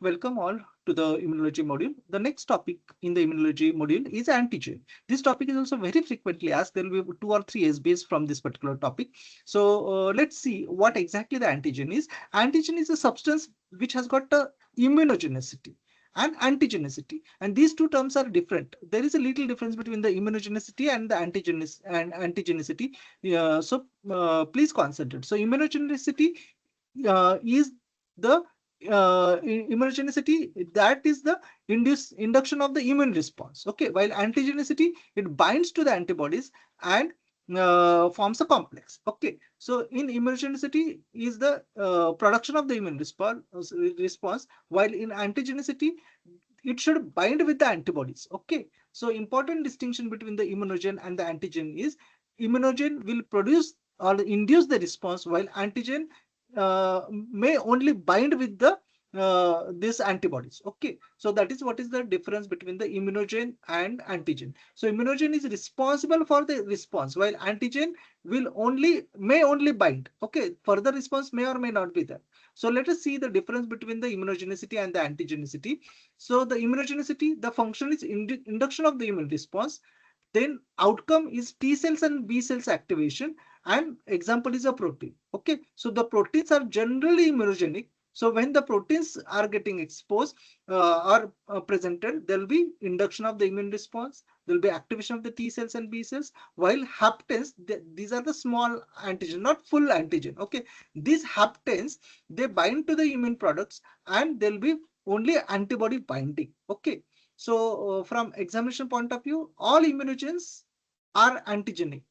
Welcome all to the immunology module. The next topic in the immunology module is antigen. This topic is also very frequently asked. There will be 2 or 3 SBs from this particular topic. So let's see what exactly the antigen is. Antigen is a substance which has got a immunogenicity and antigenicity, and these two terms are different. There is a little difference between the immunogenicity and the antigenicity. Please concentrate. So immunogenicity is the immunogenicity, that is the induction of the immune response. Okay, while antigenicity, it binds to the antibodies and forms a complex. Okay, so in immunogenicity is the production of the immune response, while in antigenicity it should bind with the antibodies. Okay, so important distinction between the immunogen and the antigen is immunogen will produce or induce the response, while antigen may only bind with the these antibodies. Okay, so that is what is the difference between the immunogen and antigen. So immunogen is responsible for the response, while antigen may only bind. Okay, further response may or may not be there. So let us see the difference between the immunogenicity and the antigenicity. So the immunogenicity, the function is induction of the immune response. Then outcome is T cells and B cells activation, and example is a protein. Okay, so the proteins are generally immunogenic. So when the proteins are getting exposed or presented, there will be induction of the immune response. There will be activation of the T cells and B cells. While haptens, these are the small antigen, not full antigen. Okay, these haptens, they bind to the immune products and there will be only antibody binding. Okay, so from examination point of view, all immunogens are antigenic,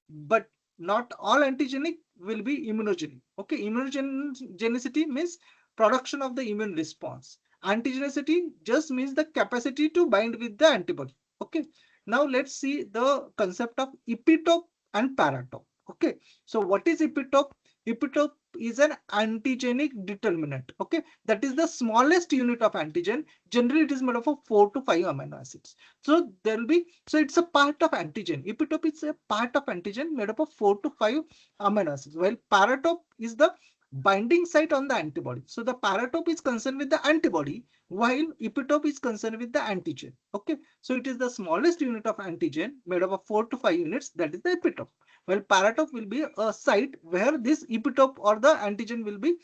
but not all antigenic will be immunogenic. Okay, immunogenicity means production of the immune response. Antigenicity just means the capacity to bind with the antibody. Okay, now let's see the concept of epitope and paratope. Okay, so what is epitope? Epitope is an antigenic determinant. Okay, that is the smallest unit of antigen. Generally, it is made up of 4 to 5 amino acids. So there will be, so it's a part of antigen. Epitope is a part of antigen made up of 4 to 5 amino acids, while paratope is the binding site on the antibody. So the paratope is concerned with the antibody, while epitope is concerned with the antigen. Okay, so it is the smallest unit of antigen made up of 4 to 5 units, that is the epitope. Well, paratope will be a site where this epitope or the antigen will be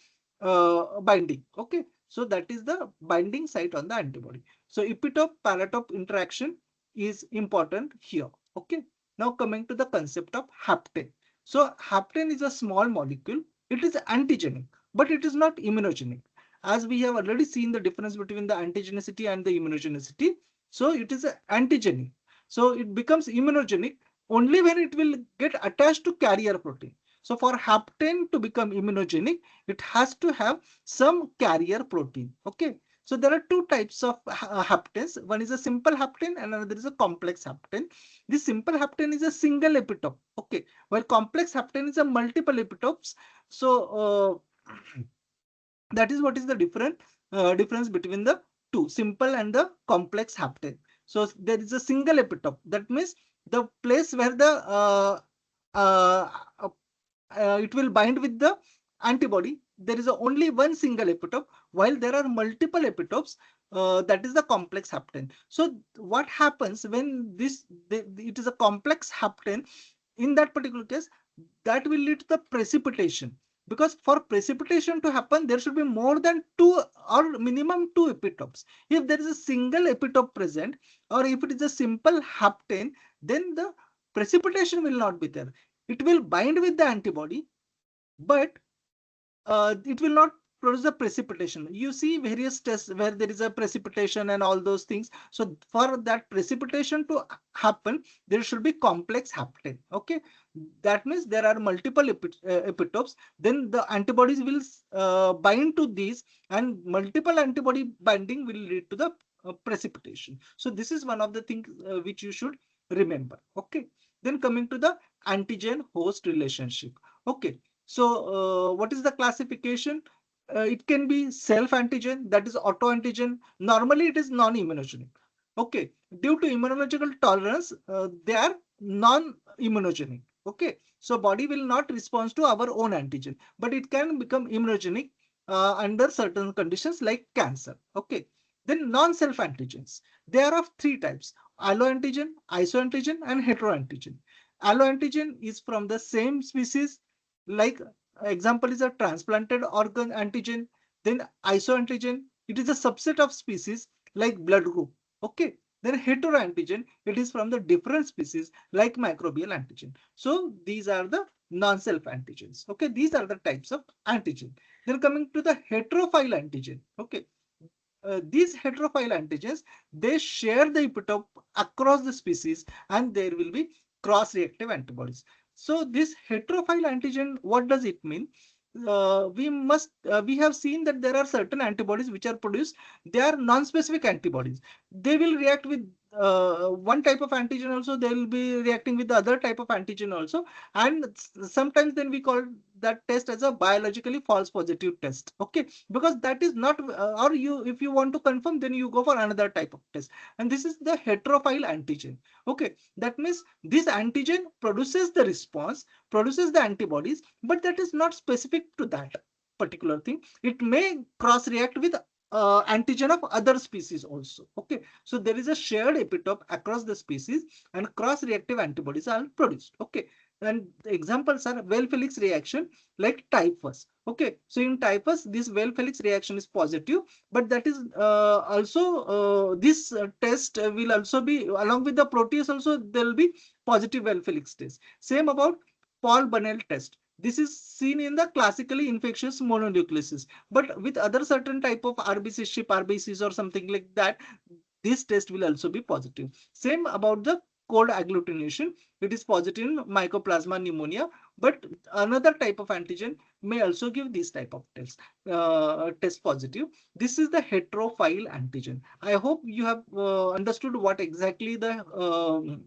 binding. Okay, so that is the binding site on the antibody. So epitope paratope interaction is important here. Okay, now coming to the concept of hapten. So hapten is a small molecule. It is antigenic, but it is not immunogenic. As we have already seen the difference between the antigenicity and the immunogenicity, so it is antigenic. So it becomes immunogenic only when it will get attached to carrier protein. So for hapten to become immunogenic, it has to have some carrier protein. Okay, so there are two types of haptens. One is a simple hapten and another is a complex hapten. This simple hapten is a single epitope. Okay, while complex hapten is a multiple epitopes. So that is what is the difference between the two, simple and the complex hapten. So there is a single epitope. That means the place where the uh, uh, it will bind with the antibody. There is only one single epitope, while there are multiple epitopes. That is the complex hapten. So what happens when it is a complex hapten? In that particular case, that will lead to the precipitation, because for precipitation to happen, there should be more than two or minimum two epitopes. If there is a single epitope present, or if it is a simple hapten, then the precipitation will not be there. It will bind with the antibody, but it will not produce a precipitation. You see various tests where there is a precipitation and all those things. So for that precipitation to happen, there should be complex hapten. Okay, that means there are multiple epitopes. Then the antibodies will bind to these, and multiple antibody binding will lead to the precipitation. So this is one of the things which you should remember. Okay, then coming to the antigen host relationship. Okay, so what is the classification? It can be self-antigen, that is autoantigen. Normally, it is non-immunogenic. Okay, due to immunological tolerance, they are non-immunogenic. Okay, so body will not respond to our own antigen, but it can become immunogenic under certain conditions like cancer. Okay. Then non-self antigens. They are of three types: alloantigen, isoantigen, and heteroantigen. Alloantigen is from the same species, like example is a transplanted organ antigen. Then isoantigen, it is a subset of species like blood group. Okay. Then heteroantigen, it is from the different species like microbial antigen. So these are the non-self antigens. Okay, these are the types of antigen. Then coming to the heterophile antigen. Okay, these heterophile antigens, they share the epitope across the species, and there will be cross-reactive antibodies. So this heterophile antigen, what does it mean? We have seen that there are certain antibodies which are produced. They are non-specific antibodies. They will react with one type of antigen also. They will be reacting with the other type of antigen also. And sometimes then we call that test as a biologically false positive test. Okay, because that is not, or you, if you want to confirm, then you go for another type of test. And this is the heterophile antigen. Okay, that means this antigen produces the response, produces the antibodies, but that is not specific to that particular thing. It may cross react with antigen of other species also. Okay, so there is a shared epitope across the species, and cross reactive antibodies are produced. Okay, and the examples are well-Felix reaction like typhus. Okay, so in typhus, this well-Felix reaction is positive, but that is this test will also be along with the protease also, there will be positive well-Felix test. Same about Paul Bunnell test. This is seen in the classically infectious mononucleosis, but with other certain type of RBC, ship RBCs or something like that, this test will also be positive. Same about the cold agglutination. It is positive in Mycoplasma pneumonia, but another type of antigen may also give this type of test positive. This is the heterophile antigen. I hope you have understood what exactly the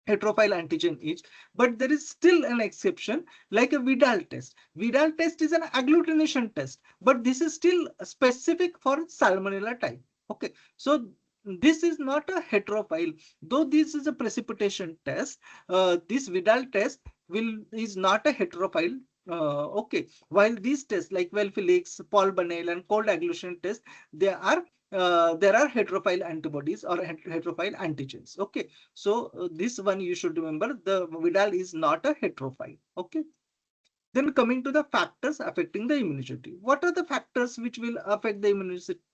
heterophile antigen is, but there is still an exception like a Vidal test. Vidal test is an agglutination test, but this is still specific for Salmonella type. Okay, so this is not a heterophile, though this is a precipitation test. This Vidal test is not a heterophile. Okay, while these tests like Well-Felix, Paul Bunnell, and cold agglutination test, they are there are heterophile antibodies or heterophile antigens. Okay, so this one you should remember, the Vidal is not a heterophile. Okay. Then coming to the factors affecting the immunogenicity. What are the factors which will affect the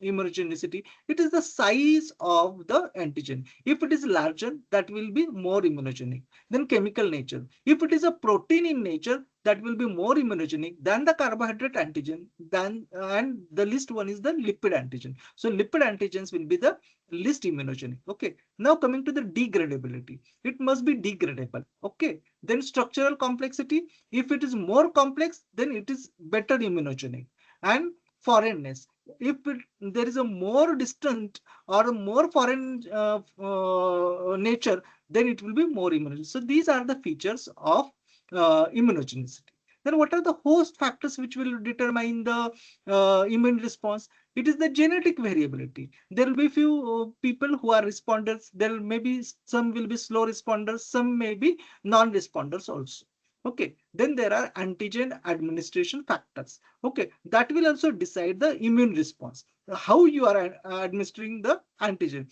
immunogenicity? It is the size of the antigen. If it is larger, that will be more immunogenic. Then chemical nature. If it is a protein in nature, that will be more immunogenic than the carbohydrate antigen. And the least one is the lipid antigen. So lipid antigens will be the least immunogenic. Okay. Now coming to the degradability. It must be degradable. Okay. Then structural complexity. If it is more complex, then it is better immunogenic. And foreignness. If there is a more distant or a more foreign nature, then it will be more immunogenic. So these are the features of immunogenicity. Then what are the host factors which will determine the immune response? It is the genetic variability. There will be few people who are responders. There may be some will be slow responders, some may be non-responders also. Okay, then there are antigen administration factors. Okay, that will also decide the immune response. How you are administering the antigen,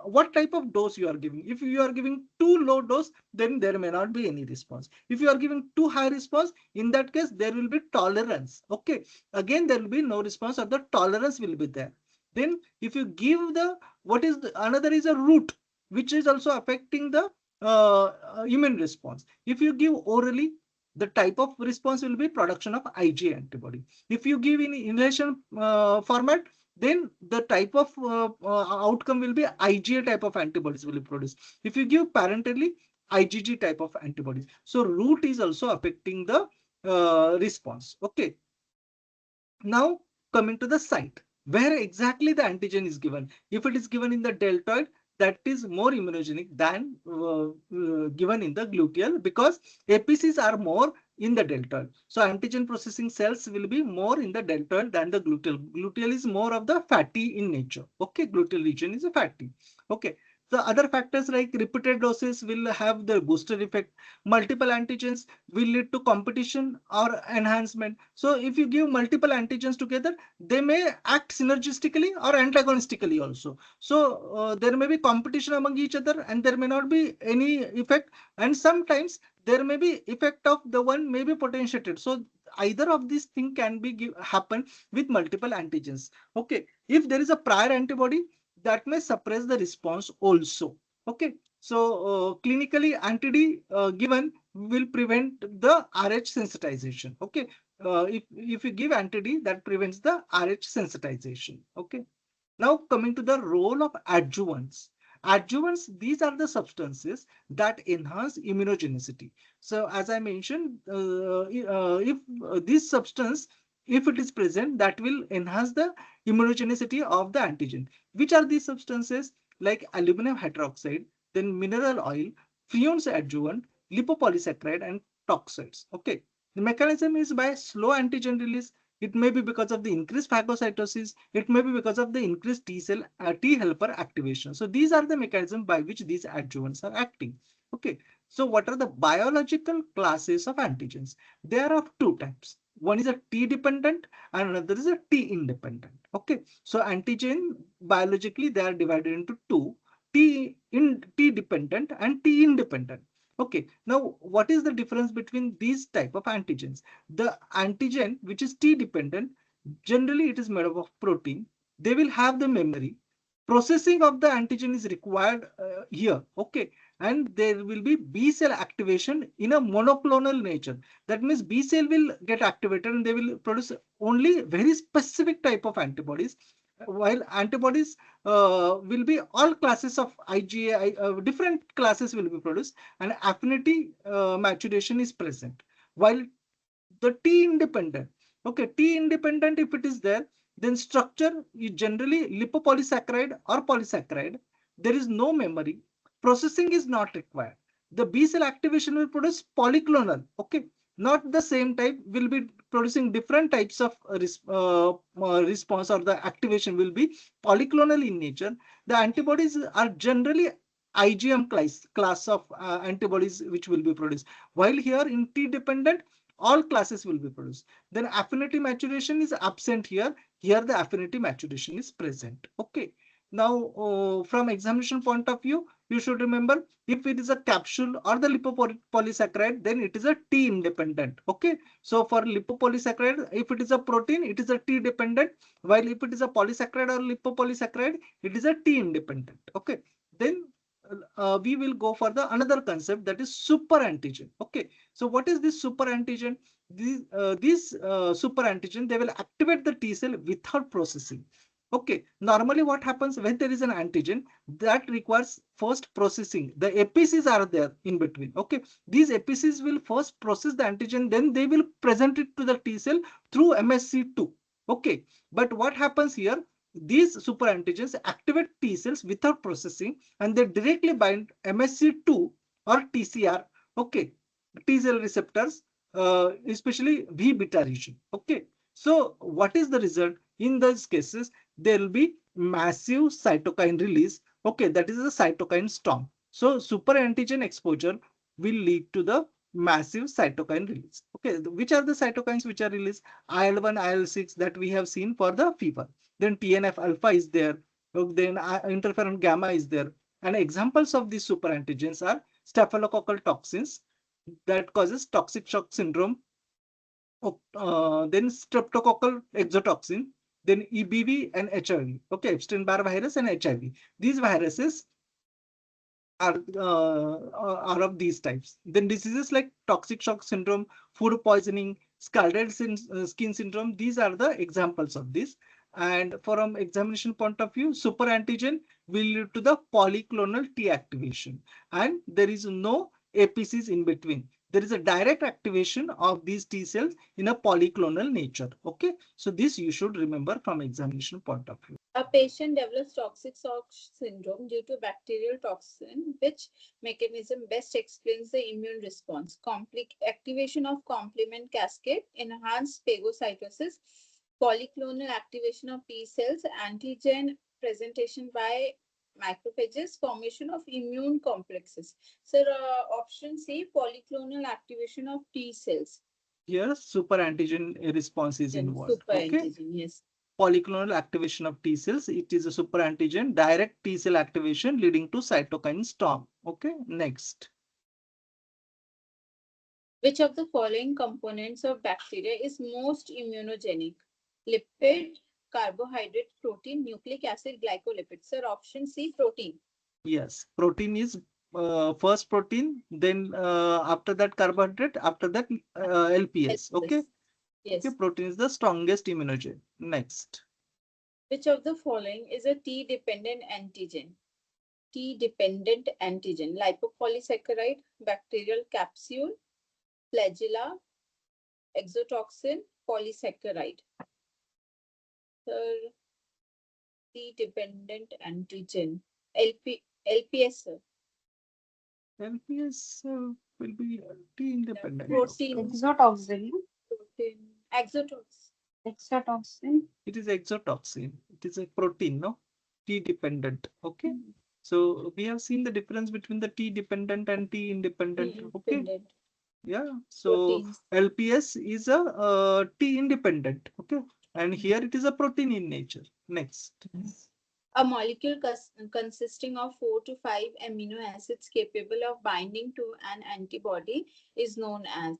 what type of dose you are giving. If you are giving too low dose, then there may not be any response. If you are giving too high response, in that case there will be tolerance. Okay, again there will be no response, or the tolerance will be there. Then if you give the, what is the, another is a route which is also affecting the immune response. If you give orally, the type of response will be production of IgA antibody. If you give in inhalation format, then the type of outcome will be IgA type of antibodies will be produced. If you give parentally, IgG type of antibodies. So route is also affecting the response. Okay. Now coming to the site, where exactly the antigen is given. If it is given in the deltoid, that is more immunogenic than given in the gluteal, because APCs are more in the deltoid. So antigen processing cells will be more in the deltoid than the gluteal. Gluteal is more of the fatty in nature. Okay, gluteal region is a fatty. Okay. The other factors like repeated doses will have the booster effect. Multiple antigens will lead to competition or enhancement. So if you give multiple antigens together, they may act synergistically or antagonistically also. So there may be competition among each other and there may not be any effect. And sometimes there may be effect of the one may be potentiated. So either of these things can be happen with multiple antigens. Okay, if there is a prior antibody, that may suppress the response also. Okay, so clinically anti-D given will prevent the RH sensitization. Okay, if you give anti-D, that prevents the RH sensitization. Okay. Now coming to the role of adjuvants. Adjuvants, these are the substances that enhance immunogenicity. So as I mentioned, if this substance, if it is present, that will enhance the immunogenicity of the antigen. Which are these substances? Like aluminum hydroxide, then mineral oil, freons adjuvant, lipopolysaccharide, and toxoids. Okay. The mechanism is by slow antigen release. It may be because of the increased phagocytosis. It may be because of the increased T cell T helper activation. So these are the mechanisms by which these adjuvants are acting. Okay. So what are the biological classes of antigens? They are of two types. One is a T dependent and another is a T independent. Okay. So antigen biologically they are divided into two: T dependent and T independent. Okay, now what is the difference between these type of antigens? The antigen, which is T dependent, generally it is made up of protein. They will have the memory. Processing of the antigen is required here. Okay, and there will be B cell activation in a monoclonal nature. That means B cell will get activated and they will produce only very specific type of antibodies, while antibodies will be all classes of IgA, different classes will be produced, and affinity maturation is present. While the T independent, okay, T independent, if it is there, then structure is generally lipopolysaccharide or polysaccharide. There is no memory. Processing is not required. The B cell activation will produce polyclonal, okay, not the same type, will be producing different types of response, or the activation will be polyclonal in nature. The antibodies are generally IgM class of antibodies which will be produced. While here in T dependent, all classes will be produced. Then affinity maturation is absent here. Here the affinity maturation is present. Okay. Now, from examination point of view, you should remember if it is a capsule or the lipopolysaccharide, then it is a T independent. Okay. So for lipopolysaccharide, if it is a protein, it is a T dependent. While if it is a polysaccharide or lipopolysaccharide, it is a T independent. Okay. Then we will go for the another concept, that is super antigen. Okay. So what is this super antigen? These super antigen, they will activate the T cell without processing. Okay, normally what happens when there is an antigen that requires first processing? The APCs are there in between. Okay, these APCs will first process the antigen, then they will present it to the T cell through MSC2. Okay, but what happens here? These super antigens activate T cells without processing and they directly bind MSC2 or TCR. Okay, T cell receptors, especially V beta region. Okay, so what is the result? In those cases, there will be massive cytokine release. Okay, that is a cytokine storm. So super antigen exposure will lead to the massive cytokine release. Okay, which are the cytokines which are released? IL-1, IL-6 that we have seen for the fever. Then TNF alpha is there. Then interferon gamma is there. And examples of these super antigens are staphylococcal toxins that causes toxic shock syndrome, then streptococcal exotoxin, then EBV and HIV. Okay, Epstein-Barr virus and HIV. These viruses are of these types. Then diseases like toxic shock syndrome, food poisoning, scalded skin syndrome, these are the examples of this. And from examination point of view, super antigen will lead to the polyclonal T activation, and there is no APCs in between. There is a direct activation of these T cells in a polyclonal nature. Okay, so this you should remember from examination point of view. A patient develops toxic shock syndrome due to bacterial toxin. Which mechanism best explains the immune response? Activation of complement cascade, enhanced phagocytosis, polyclonal activation of T cells, antigen presentation by macrophages, formation of immune complexes. Sir, option C, polyclonal activation of T cells. Here, super antigen response is Then involved. super Okay. antigen, yes. Polyclonal activation of T cells. It is a super antigen, direct T cell activation leading to cytokine storm. Okay. Next. Which of the following components of bacteria is most immunogenic? Lipid, carbohydrate, protein, nucleic acid, glycolipid. Sir, option C, protein. Yes. Protein is first protein, then after that carbohydrate, after that LPS. Okay. Yes. Okay. Yes. Protein is the strongest immunogen. Next. Which of the following is a T-dependent antigen? T-dependent antigen, lipopolysaccharide, bacterial capsule, flagella, exotoxin, polysaccharide. Sir, T-dependent antigen, LPS, sir. LPS will be T independent. Protein. Exotoxin. Protein. Exotoxin. Exotoxin. It is exotoxin. It is a protein, no? T dependent. Okay. So we have seen the difference between the T dependent and T independent. Okay. Independent. Yeah. So Proteins. LPS is a T independent. Okay. And here it is a protein in nature. Next. A molecule consisting of 4 to 5 amino acids capable of binding to an antibody is known as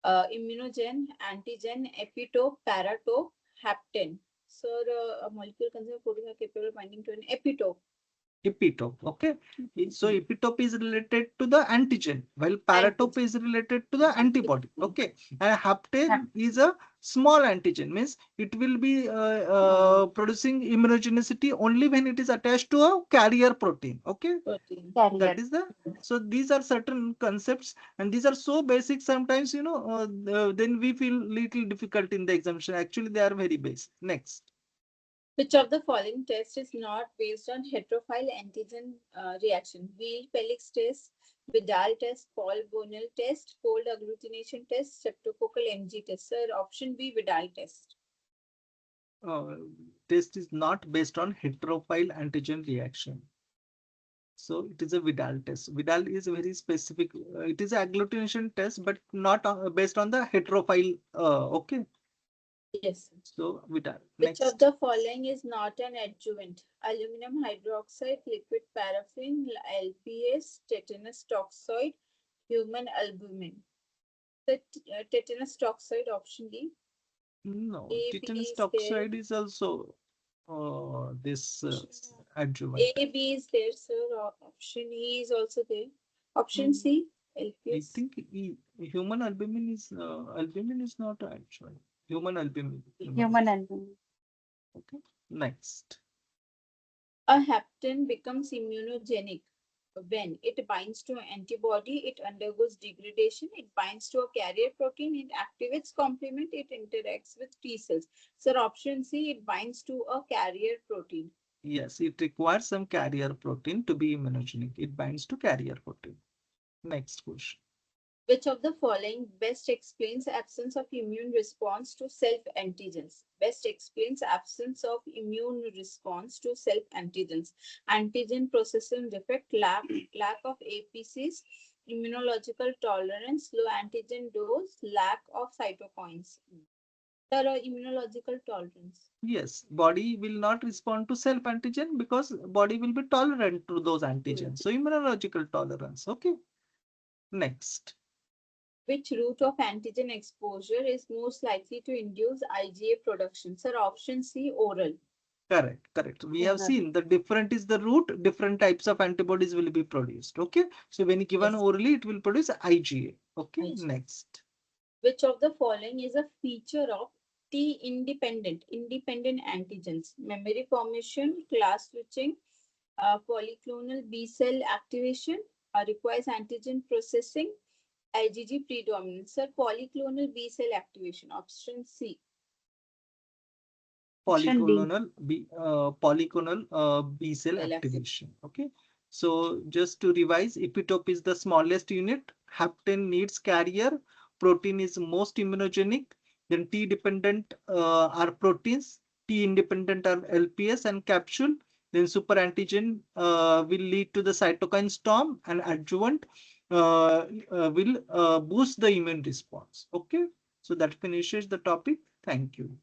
immunogen, antigen, epitope, paratope, hapten. Sir, a molecule consisting of 4 to 5 capable of binding to an epitope. Epitope. Okay. So epitope is related to the antigen, while paratope is related to the antibody. Okay. And hapten is a small antigen, means it will be producing immunogenicity only when it is attached to a carrier protein. Okay. Protein. That is the, so these are certain concepts and these are so basic sometimes, then we feel little difficult in the examination. Actually, they are very basic. Next. Which of the following test is not based on heterophile antigen reaction? Wheel-Pelix test, Vidal test, Paul-Bonel test, cold agglutination test, streptococcal MG test. Sir, option B, Vidal test. Test is not based on heterophile antigen reaction. So it is a Vidal test. Vidal is very specific. It is an agglutination test, but not based on the heterophile. Okay. Yes. So Vidal. Which of Next. the following is not an adjuvant? Aluminum hydroxide, liquid paraffin, LPS, tetanus toxoid, human albumin. The tetanus toxoid, option D. No, A, B tetanus is there. toxoid is also this adjuvant. A, B is there, sir. Option E is also there. Option C, I LPS. think human albumin is not actually human albumin. Human albumin. Okay. Next. A hapten becomes immunogenic when it binds to an antibody, it undergoes degradation, it binds to a carrier protein, it activates complement, it interacts with T cells. Sir, option C, it binds to a carrier protein. Yes, it requires some carrier protein to be immunogenic. It binds to carrier protein. Next question. Which of the following best explains absence of immune response to self-antigens? Best explains absence of immune response to self-antigens. Antigen processing defect, lack of APCs, immunological tolerance, low antigen dose, lack of cytokines. There are immunological tolerance. Yes, body will not respond to self antigen because body will be tolerant to those antigens. So immunological tolerance. Okay. Next. Which route of antigen exposure is most likely to induce IgA production? Sir, option C, oral. Correct, correct. We have seen the different is the route, different types of antibodies will be produced. Okay. So when given Yes. orally, it will produce IgA. Okay. IgA. Next. Which of the following is a feature of independent antigens? Memory formation, class switching, polyclonal B cell activation, requires antigen processing, IgG predominance. Sir, polyclonal B cell activation. Option C. Option D. Polyclonal B cell Cell activation. Okay. So just to revise, epitope is the smallest unit. Hapten needs carrier. Protein is most immunogenic. Then T dependent are proteins. T independent are LPS and capsule. Then superantigen will lead to the cytokine storm, and adjuvant will boost the immune response. Okay, so that finishes the topic. Thank you.